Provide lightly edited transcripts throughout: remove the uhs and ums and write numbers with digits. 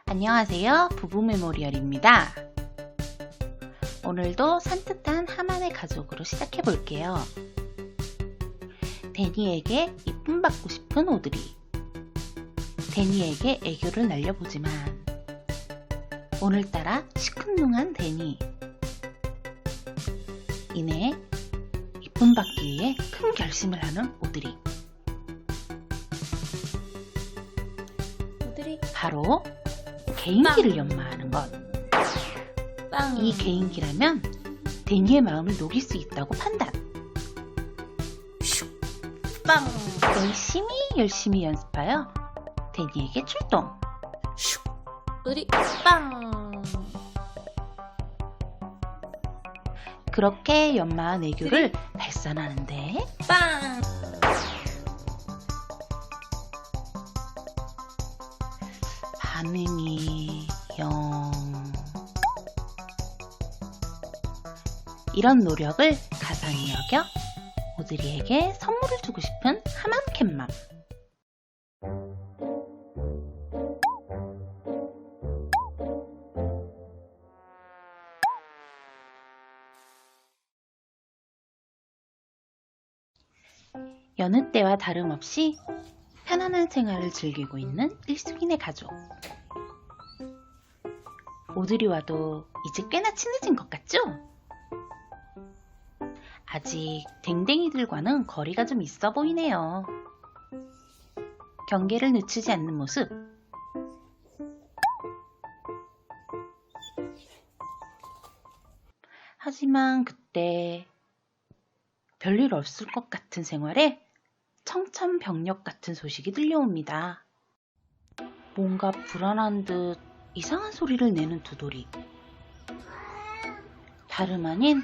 안녕하세요. 부부 메모리얼입니다. 오늘도 산뜻한 하만의 가족으로 시작해 볼게요. 데니에게 이쁨 받고 싶은 오드리. 데니에게 애교를 날려보지만 오늘따라 시큰둥한 데니. 이내 이쁨 받기 위해 큰 결심을 하는 오드리. 바로 개인기를 연마하는 것. 이 개인기라면 데니의 마음을 녹일 수 있다고 판단. 열심히 연습하여 데니에게 출동. 우리 빵. 그렇게 연마한 애교를 발산하는데 빵. 반응이 영. 이런 노력을 가상히 여겨 오드리에게 선물을 주고 싶은 하만 캣맘. 여느 때와 다름없이 편안한 생활을 즐기고 있는 일숙이네 가족. 오드리와도 이제 꽤나 친해진 것 같죠? 아직 댕댕이들과는 거리가 좀 있어 보이네요. 경계를 늦추지 않는 모습. 하지만 그때 별일 없을 것 같은 생활에 청천벽력 같은 소식이 들려옵니다. 뭔가 불안한 듯 이상한 소리를 내는 두돌이. 다름 아닌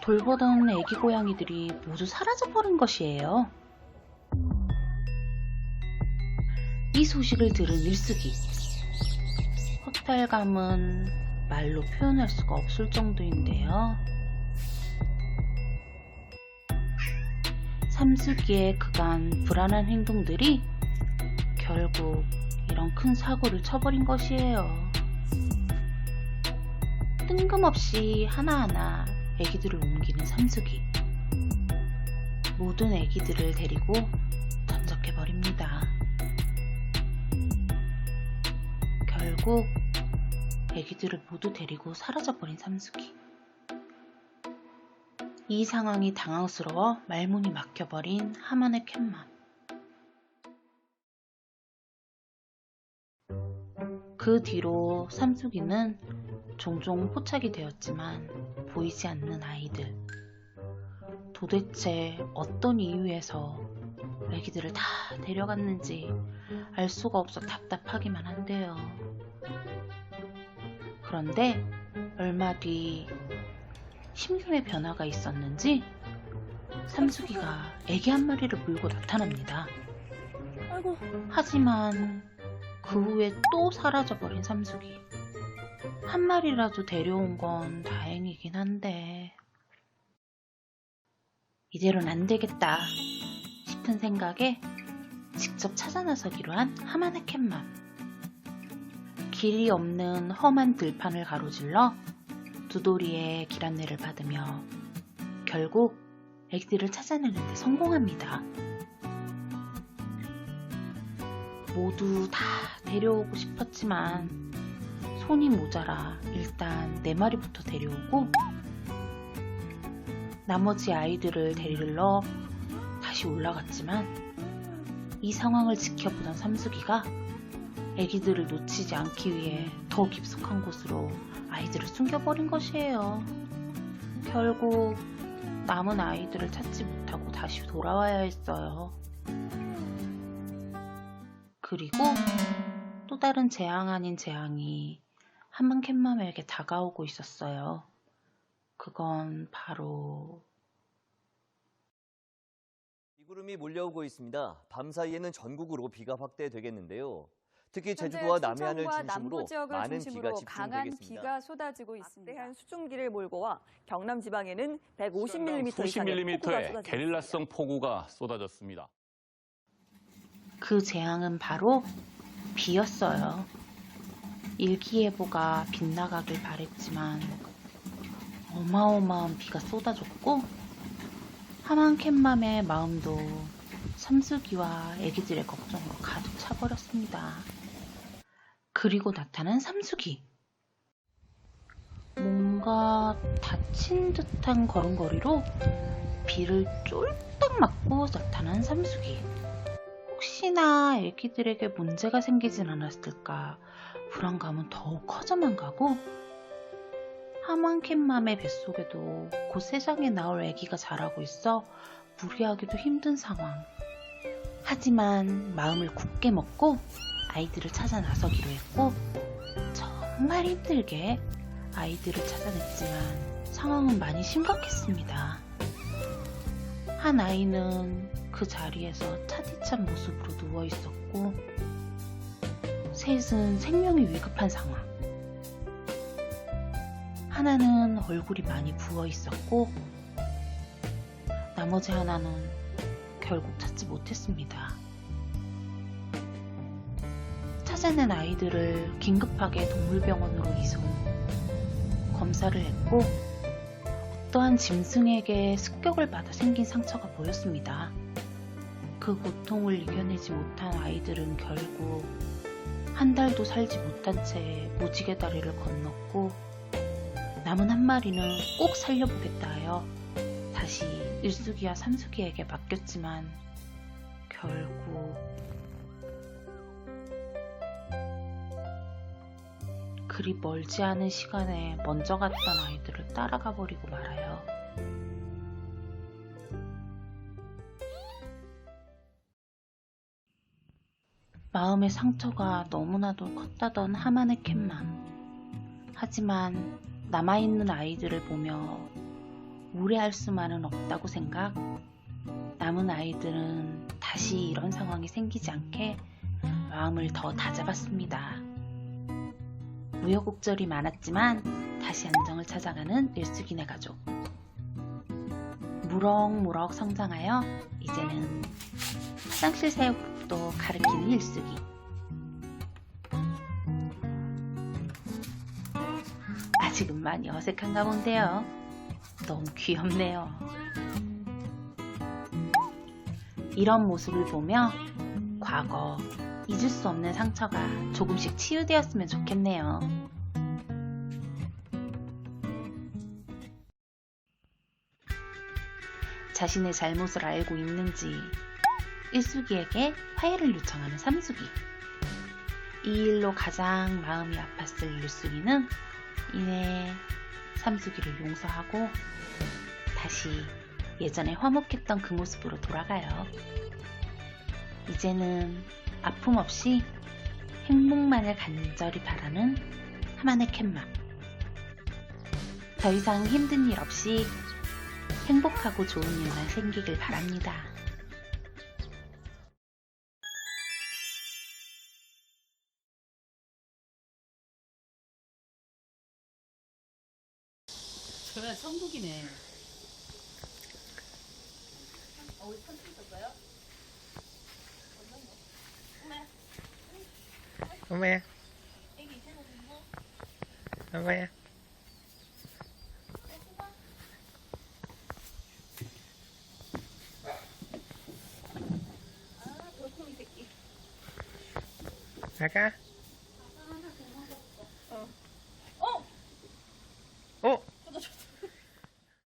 돌보던 애기 고양이들이 모두 사라져버린 것이에요. 이 소식을 들은 일숙이. 허탈감은 말로 표현할 수가 없을 정도인데요. 삼숙이의 그간 불안한 행동들이 결국 이런 큰 사고를 쳐버린 것이에요. 뜬금없이 하나하나 애기들을 옮기는 삼숙이. 모든 애기들을 데리고 전적해버립니다. 결국 애기들을 모두 데리고 사라져버린 삼숙이. 이 상황이 당황스러워 말문이 막혀버린 하만의 캣맘. 그 뒤로 삼숙이는 종종 포착이 되었지만 보이지 않는 아이들. 도대체 어떤 이유에서 애기들을 다 데려갔는지 알 수가 없어 답답하기만 한데요. 그런데 얼마 뒤 심금의 변화가 있었는지 삼숙이가 애기 한 마리를 물고 나타납니다. 아이고. 하지만 그 후에 또 사라져버린 삼숙이. 한 마리라도 데려온 건 다행이긴 한데 이대로는 안 되겠다 싶은 생각에 직접 찾아 나서기로 한 하만의 캣맘. 길이 없는 험한 들판을 가로질러 두돌이의 길 안내를 받으며 결국 애기들을 찾아내는 데 성공합니다. 모두 다 데려오고 싶었지만 손이 모자라 일단 4마리부터 데려오고 나머지 아이들을 데리러 다시 올라갔지만 이 상황을 지켜보던 삼숙이가 애기들을 놓치지 않기 위해 더 깊숙한 곳으로 아이들을 숨겨버린 것이에요. 결국 남은 아이들을 찾지 못하고 다시 돌아와야 했어요. 그리고 또 다른 재앙 아닌 재앙이 하만 캣맘에게 다가오고 있었어요. 그건 바로 비구름이 몰려오고 있습니다. 밤사이에는 전국으로 비가 확대되겠는데요. 특히 제주도와 남해안을 중심으로 많은 비가 강한 집중되겠습니다. 비가 쏟아지고 있습니다. 막대한 수증기를 몰고 와 경남 지방에는 150mm 수십 이상의 폭우가 밀리미터의 쏟아지고 게릴라성 폭우가 쏟아졌습니다. 그 재앙은 바로 비였어요. 일기예보가 빗나가길 바랬지만 어마어마한 비가 쏟아졌고 하만캣맘의 마음도 삼수기와 애기들의 걱정으로 가득 차버렸습니다. 그리고 나타난 삼수기. 뭔가 다친 듯한 걸음걸이로 비를 쫄딱 맞고 나타난 삼수기. 혹시나 애기들에게 문제가 생기진 않았을까 불안감은 더욱 커져만 가고 하만캣맘의 뱃속에도 곧 세상에 나올 애기가 자라고 있어 무리하기도 힘든 상황. 하지만 마음을 굳게 먹고 아이들을 찾아 나서기로 했고 정말 힘들게 아이들을 찾아냈지만 상황은 많이 심각했습니다. 한 아이는 그 자리에서 차디찬 모습으로 누워 있었고 셋은 생명이 위급한 상황. 하나는 얼굴이 많이 부어 있었고 나머지 하나는 결국 찾지 못했습니다. 찾아낸 아이들을 긴급하게 동물병원으로 이송, 검사를 했고 어떠한 짐승에게 습격을 받아 생긴 상처가 보였습니다. 그 고통을 이겨내지 못한 아이들은 결국 한 달도 살지 못한 채 무지개 다리를 건넜고 남은 한 마리는 꼭 살려보겠다 하여 다시 일수기와 삼수기에게 맡겼지만 결국 그리 멀지 않은 시간에 먼저 갔던 아이들을 따라가 버리고 말아요. 마음의 상처가 너무나도 컸다던 하만의 캣맘. 하지만 남아있는 아이들을 보며 무례할 수만은 없다고 생각. 남은 아이들은 다시 이런 상황이 생기지 않게 마음을 더 다잡았습니다. 우여곡절이 많았지만 다시 안정을 찾아가는 일수기네 가족. 무럭무럭 성장하여 이제는 화장실 사용법도 가르치는 일수기. 아직은 많이 어색한가 본데요. 너무 귀엽네요. 이런 모습을 보며 과거 잊을 수 없는 상처가 조금씩 치유되었으면 좋겠네요. 자신의 잘못을 알고 있는지 일수기에게 화해를 요청하는 삼수기. 이 일로 가장 마음이 아팠을 일수기는 이내 삼수기를 용서하고 다시 예전에 화목했던 그 모습으로 돌아가요. 이제는 아픔 없이 행복만을 간절히 바라는 하만의 캣맘. 더 이상 힘든 일 없이 행복하고 좋은 일만 생기길 바랍니다. 그래 천국이네. 엄마야. 엄마야. 나가.